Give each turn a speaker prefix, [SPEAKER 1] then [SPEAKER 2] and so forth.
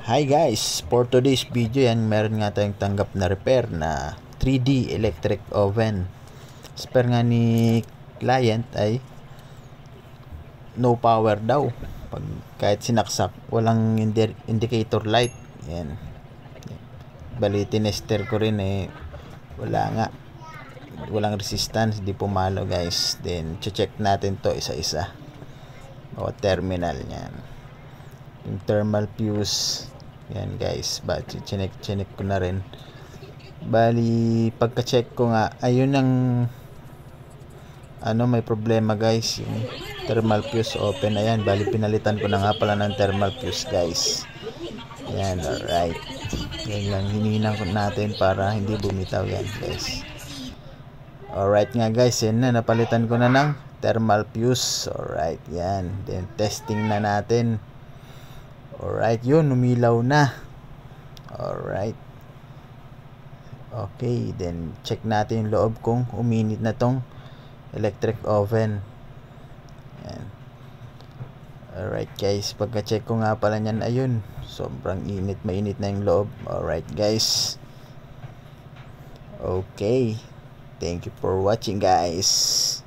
[SPEAKER 1] Hi guys, for today's video yan, meron nga tayong tanggap na repair na 3D electric oven. Spare nga ni client ay no power daw. Kahit sinaksak, walang indicator light. Yan. Bali, tinester ko rin wala nga. Walang resistance, di pumalo guys. Then, check natin to isa-isa. O terminal niyan. Yung thermal fuse. Yan guys, chinek ko na rin. Bali, pagka-check ko nga, ayun ang may problema guys, yung thermal fuse open. Ayan, bali pinalitan ko na nga pala ng thermal fuse guys. Yan, alright. Yan lang, hinihinang natin para hindi bumitaw yan guys. Alright nga guys, yan na, napalitan ko na ng thermal fuse. Alright, yan. Then, testing na natin. Alright, yun, umilaw na. Alright. Okay, then check natin yung loob kung uminit na tong electric oven. Yan. Alright guys, pagka-check ko nga pala nyan, ayun, sobrang init, mainit na yung loob. Alright guys. Okay. Thank you for watching guys.